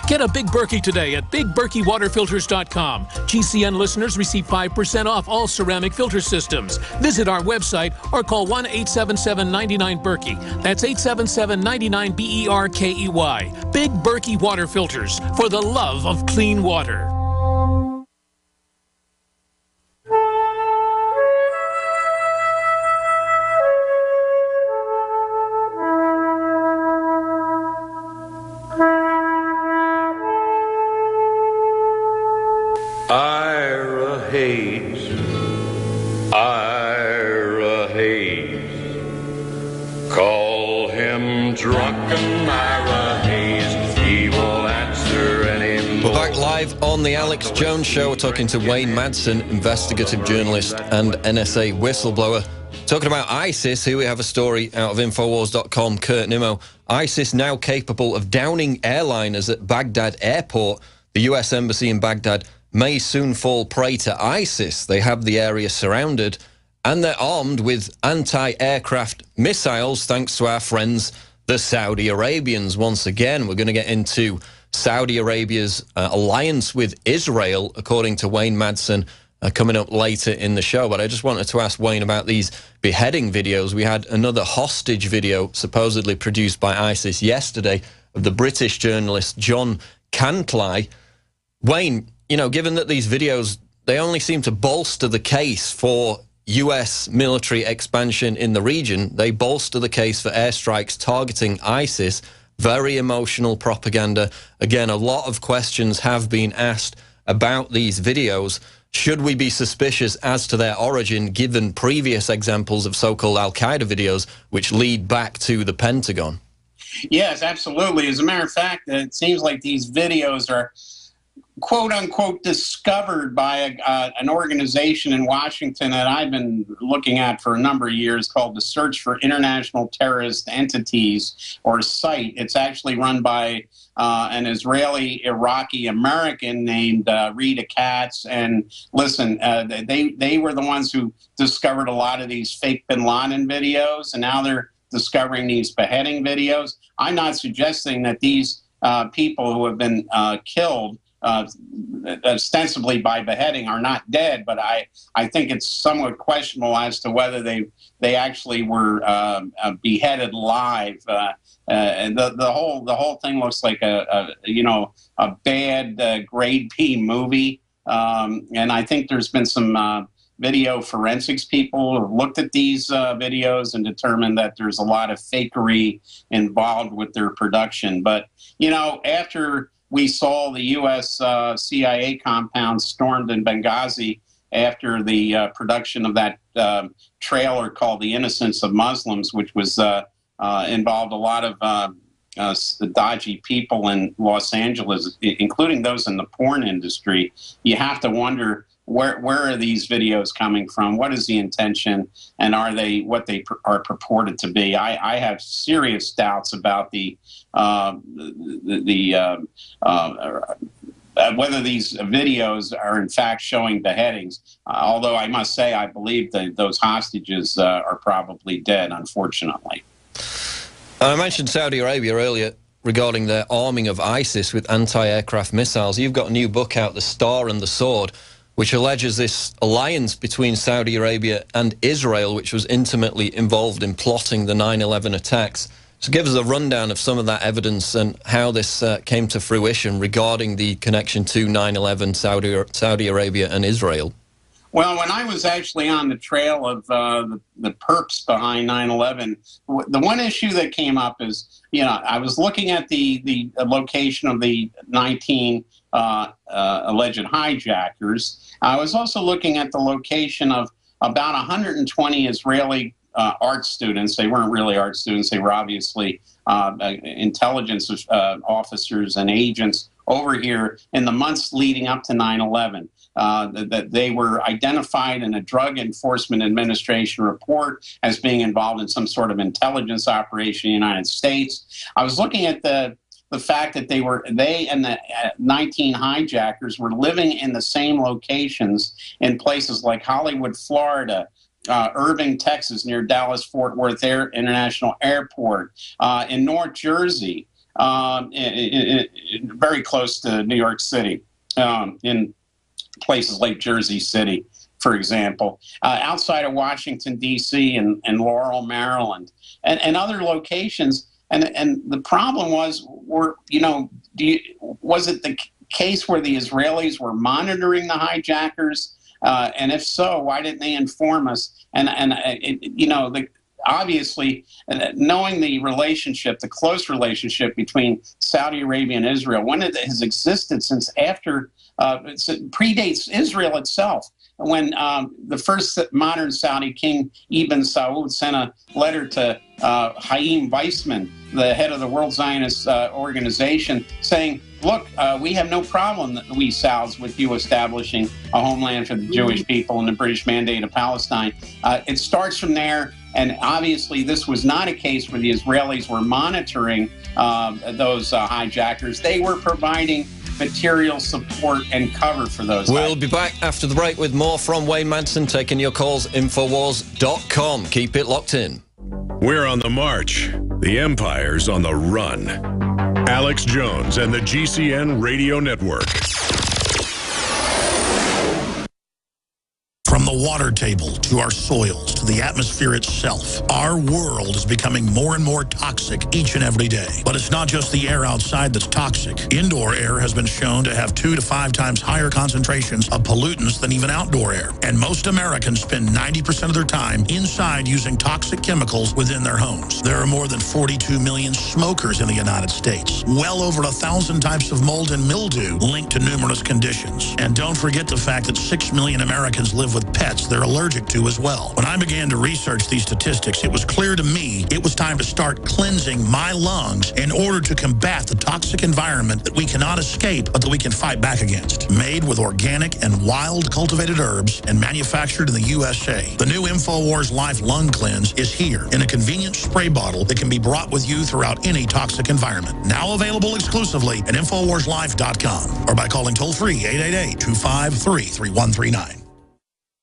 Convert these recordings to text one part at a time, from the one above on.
Get a Big Berkey today at BigBerkeyWaterFilters.com. GCN listeners receive 5% off all ceramic filter systems. Visit our website or call 1-877-99-BERKEY. That's 877-99-BERKEY. Big Berkey Water Filters, for the love of clean water. Ira Hayes, call him drunken Ira Hayes, he will answer any more. We're back live on the Alex Jones Show. We're talking to Wayne Madsen, investigative journalist and NSA whistleblower. Talking about ISIS, here we have a story out of Infowars.com, Kurt Nimmo. ISIS now capable of downing airliners at Baghdad airport. The US Embassy in Baghdad may soon fall prey to ISIS. They have the area surrounded, and they're armed with anti-aircraft missiles, thanks to our friends, the Saudi Arabians. Once again, we're going to get into Saudi Arabia's alliance with Israel, according to Wayne Madsen, coming up later in the show. But I just wanted to ask Wayne about these beheading videos. We had another hostage video supposedly produced by ISIS yesterday of the British journalist John Cantley. Wayne, you know, given that these videos, they only seem to bolster the case for US military expansion in the region. They bolster the case for airstrikes targeting ISIS. Very emotional propaganda. Again, a lot of questions have been asked about these videos. Should we be suspicious as to their origin, given previous examples of so-called Al-Qaeda videos, which lead back to the Pentagon? Yes, absolutely. As a matter of fact, it seems like these videos are quote-unquote discovered by an organization in Washington that I've been looking at for a number of years called the Search for International Terrorist Entities, or SITE. It's actually run by an Israeli-Iraqi-American named Rita Katz. And listen, they were the ones who discovered a lot of these fake bin Laden videos, and now they're discovering these beheading videos. I'm not suggesting that these people who have been killed ostensibly by beheading are not dead, but I think it's somewhat questionable as to whether they actually were beheaded live. And the whole thing looks like a bad grade B movie. And I think there's been some video forensics people who have looked at these videos and determined that there's a lot of fakery involved with their production. But, you know, after we saw the U.S. CIA compound stormed in Benghazi after the production of that trailer called The Innocence of Muslims, which was involved a lot of dodgy people in Los Angeles, including those in the porn industry. You have to wonder, where are these videos coming from? What is the intention? And are they what they are purported to be? I have serious doubts about whether these videos are in fact showing beheadings. Although I must say, I believe that those hostages are probably dead, unfortunately. I mentioned Saudi Arabia earlier regarding their arming of ISIS with anti-aircraft missiles. You've got a new book out, The Star and the Sword, which alleges this alliance between Saudi Arabia and Israel, which was intimately involved in plotting the 9/11 attacks. So give us a rundown of some of that evidence and how this came to fruition regarding the connection to 9/11, Saudi Arabia and Israel. Well, when I was actually on the trail of the perps behind 9/11, the one issue that came up is, you know, I was looking at the location of the 19 alleged hijackers. I was also looking at the location of about 120 Israeli art students. They weren't really art students. They were obviously intelligence officers and agents over here in the months leading up to 9/11. That they were identified in a Drug Enforcement Administration report as being involved in some sort of intelligence operation in the United States. I was looking at the fact that they and the 19 hijackers were living in the same locations in places like Hollywood, Florida, Irving, Texas, near Dallas-Fort Worth International Airport, in North Jersey, very close to New York City, in places like Jersey City, for example, outside of Washington, D.C. and Laurel, Maryland, and other locations. And the problem was, was it the case where the Israelis were monitoring the hijackers? And if so, why didn't they inform us? Obviously, knowing the relationship, the close relationship between Saudi Arabia and Israel, when it has existed since after, it predates Israel itself. When the first modern Saudi king, Ibn Saud, sent a letter to Chaim Weizmann, the head of the World Zionist Organization, saying, look, we have no problem, we Sauds, with you establishing a homeland for the Jewish people and the British Mandate of Palestine. It starts from there, and obviously this was not a case where the Israelis were monitoring those hijackers. They were providing material support and cover for those. We'll be back after the break with more from Wayne Madsen, taking your calls, Infowars.com. Keep it locked in. We're on the march. The Empire's on the run. Alex Jones and the GCN Radio Network. From the water table to our soils to the atmosphere itself, our world is becoming more and more toxic each and every day. But it's not just the air outside that's toxic. Indoor air has been shown to have 2 to 5 times higher concentrations of pollutants than even outdoor air. And most Americans spend 90% of their time inside using toxic chemicals within their homes. There are more than 42 million smokers in the United States. Well over 1,000 types of mold and mildew linked to numerous conditions. And don't forget the fact that 6 million Americans live with pets they're allergic to as well. When I began to research these statistics, it was clear to me it was time to start cleansing my lungs in order to combat the toxic environment that we cannot escape, but that we can fight back against. Made with organic and wild cultivated herbs and manufactured in the USA, the new InfoWars Life Lung Cleanse is here in a convenient spray bottle that can be brought with you throughout any toxic environment. Now available exclusively at InfoWarsLife.com or by calling toll-free 888-253-3139.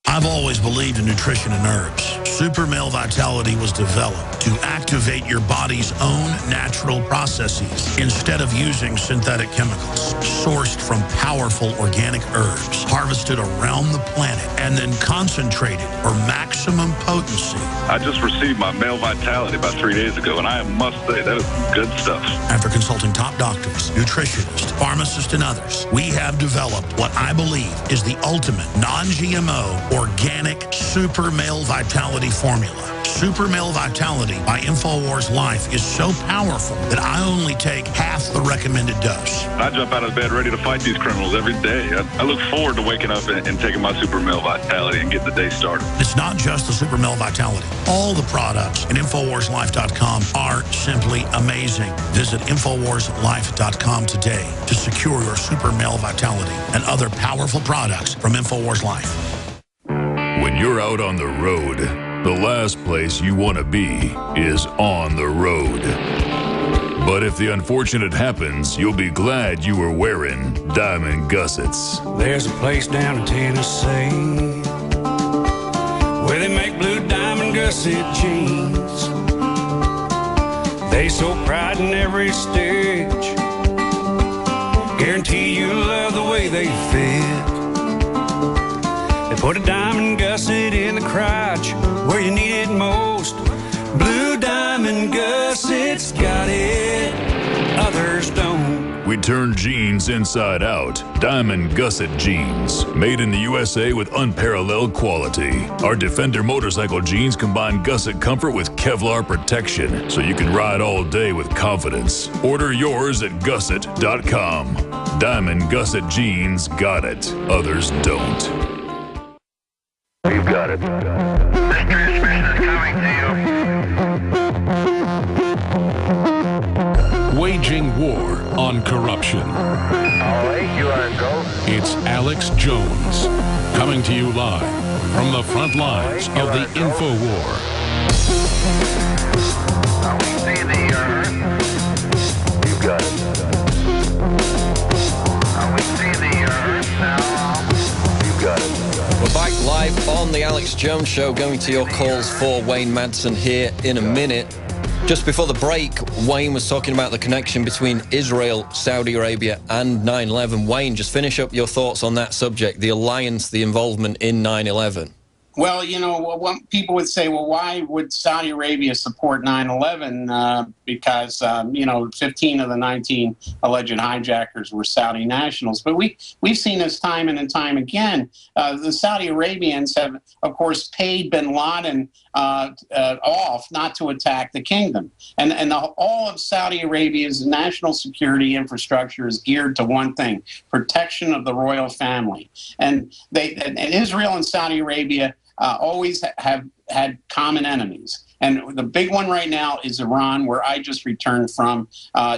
I've always believed in nutrition and herbs. Super Male Vitality was developed to activate your body's own natural processes instead of using synthetic chemicals. Sourced from powerful organic herbs, harvested around the planet, and then concentrated for maximum potency. I just received my Male Vitality about 3 days ago, and I must say, that is good stuff. After consulting top doctors, nutritionists, pharmacists, and others, we have developed what I believe is the ultimate non-GMO organic Super Male Vitality formula. Super Male Vitality by InfoWars Life is so powerful that I only take half the recommended dose. I jump out of bed ready to fight these criminals every day. I look forward to waking up and taking my Super Male Vitality and getting the day started. It's not just the Super Male Vitality. All the products at InfoWarsLife.com are simply amazing. Visit InfoWarsLife.com today to secure your Super Male Vitality and other powerful products from InfoWars Life. When you're out on the road, the last place you want to be is on the road. But if the unfortunate happens, you'll be glad you were wearing diamond gussets. There's a place down in Tennessee where they make blue diamond gusset jeans. They so pride in every stitch, guarantee you love the way they fit. They put a diamond gusset in the crotch where you need it most. Blue diamond gussets got it, others don't. We turn jeans inside out. Diamond gusset jeans. Made in the USA with unparalleled quality. Our Defender motorcycle jeans combine gusset comfort with Kevlar protection, so you can ride all day with confidence. Order yours at gusset.com. Diamond gusset jeans got it, others don't. You've got it. This transmission is coming to you. Waging war on corruption. All right, you are go. It's Alex Jones, coming to you live from the front lines of the Info War. Now we see the earth. You've got it. Now we see the earth now. You've got it. We're back live on the Alex Jones Show, going to your calls for Wayne Madsen here in a minute. Just before the break, Wayne was talking about the connection between Israel, Saudi Arabia, and 9/11. Wayne, just finish up your thoughts on that subject, the alliance, the involvement in 9/11. Well, people would say, well, why would Saudi Arabia support 9/11? Because, 15 of the 19 alleged hijackers were Saudi nationals. But we've seen this time and time again. The Saudi Arabians have, of course, paid bin Laden off not to attack the kingdom. And all of Saudi Arabia's national security infrastructure is geared to one thing: protection of the royal family. And Israel and Saudi Arabia always have had common enemies. And the big one right now is Iran, where I just returned from.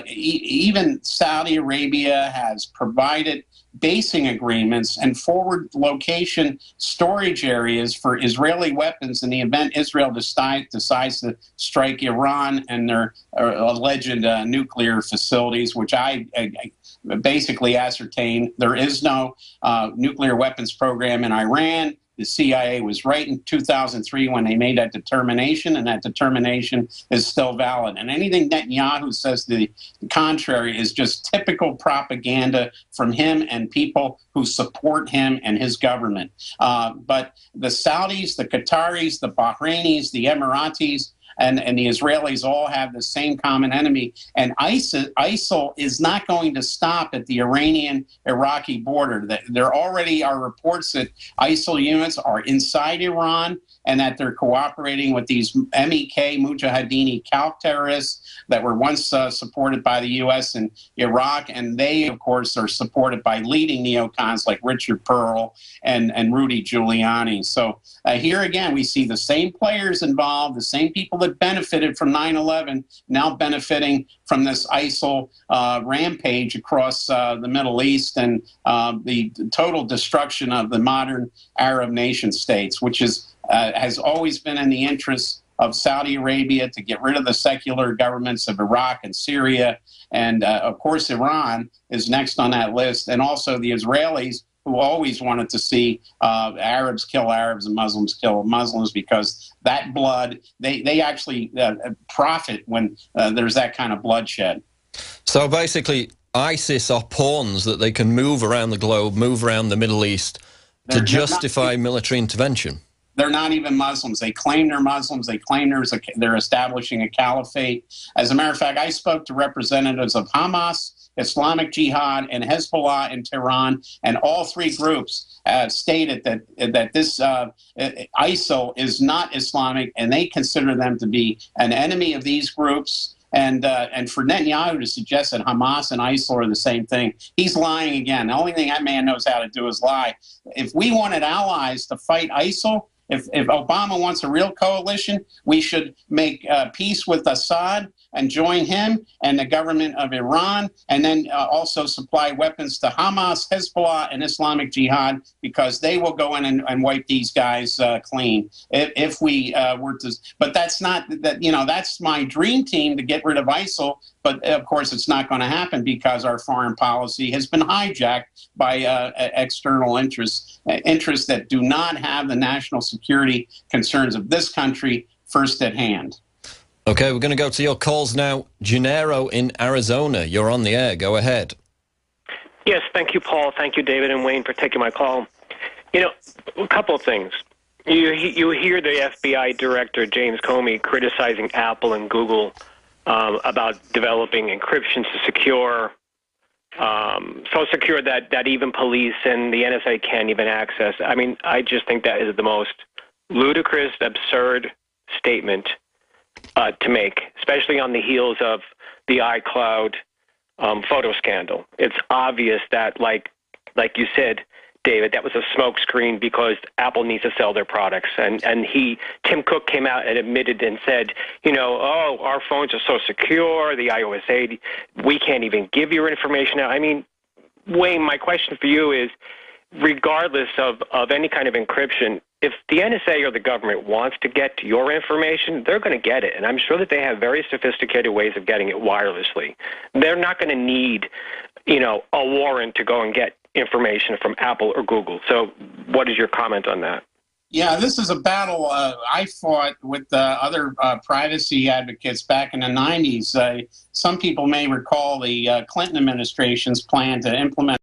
Even Saudi Arabia has provided basing agreements and forward location storage areas for Israeli weapons in the event Israel decides to strike Iran and their alleged nuclear facilities, which I basically ascertain there is no nuclear weapons program in Iran. The CIA was right in 2003 when they made that determination, and that determination is still valid. And anything Netanyahu says to the contrary is just typical propaganda from him and people who support him and his government. But the Saudis, the Qataris, the Bahrainis, the Emiratis, and the Israelis all have the same common enemy. And ISIL is not going to stop at the Iranian-Iraqi border. There already are reports that ISIL units are inside Iran and that they're cooperating with these MEK, Mujahideen Calc terrorists that were once supported by the U.S. and Iraq. And they, of course, are supported by leading neocons like Richard Pearl and Rudy Giuliani. So here again, we see the same players involved, the same people that benefited from 9/11 now benefiting from this ISIL rampage across the Middle East and the total destruction of the modern Arab nation states, which has always been in the interest of Saudi Arabia to get rid of the secular governments of Iraq and Syria. And, of course, Iran is next on that list. And also the Israelis, who always wanted to see Arabs kill Arabs and Muslims kill Muslims, because that blood, they actually profit when there's that kind of bloodshed. So basically, ISIS are pawns that they can move around the globe, move around the Middle East to justify military intervention. They're not even Muslims. They claim they're Muslims. They claim they're establishing a caliphate. As a matter of fact, I spoke to representatives of Hamas, Islamic Jihad, and Hezbollah in Tehran, and all three groups stated that this ISIL is not Islamic, and they consider them to be an enemy of these groups. And for Netanyahu to suggest that Hamas and ISIL are the same thing, he's lying again. The only thing that man knows how to do is lie. If we wanted allies to fight ISIL, if Obama wants a real coalition, we should make peace with Assad and join him and the government of Iran, and then also supply weapons to Hamas, Hezbollah, and Islamic Jihad, because they will go in and wipe these guys clean. If we were to, but that's not that. That's my dream team, to get rid of ISIL. But of course, it's not going to happen because our foreign policy has been hijacked by external interests that do not have the national security concerns of this country first at hand. Okay, we're going to go to your calls now. Gennaro in Arizona, you're on the air. Go ahead. Yes, thank you, Paul. Thank you, David and Wayne, for taking my call. A couple of things. You hear the FBI director, James Comey, criticizing Apple and Google about developing encryption to secure, so secure that even police and the NSA can't even access. I mean, I just think that is the most ludicrous, absurd statement to make, especially on the heels of the iCloud photo scandal. It's obvious that, like you said, David, that was a smokescreen because Apple needs to sell their products. And Tim Cook came out and admitted and said, our phones are so secure, the iOS 8, we can't even give your information out. I mean, Wayne, my question for you is, regardless of any kind of encryption, if the NSA or the government wants to get your information, they're going to get it. And I'm sure that they have very sophisticated ways of getting it wirelessly. They're not going to need, a warrant to go and get information from Apple or Google. So what is your comment on that? Yeah, this is a battle I fought with other privacy advocates back in the 90s. Some people may recall the Clinton administration's plan to implement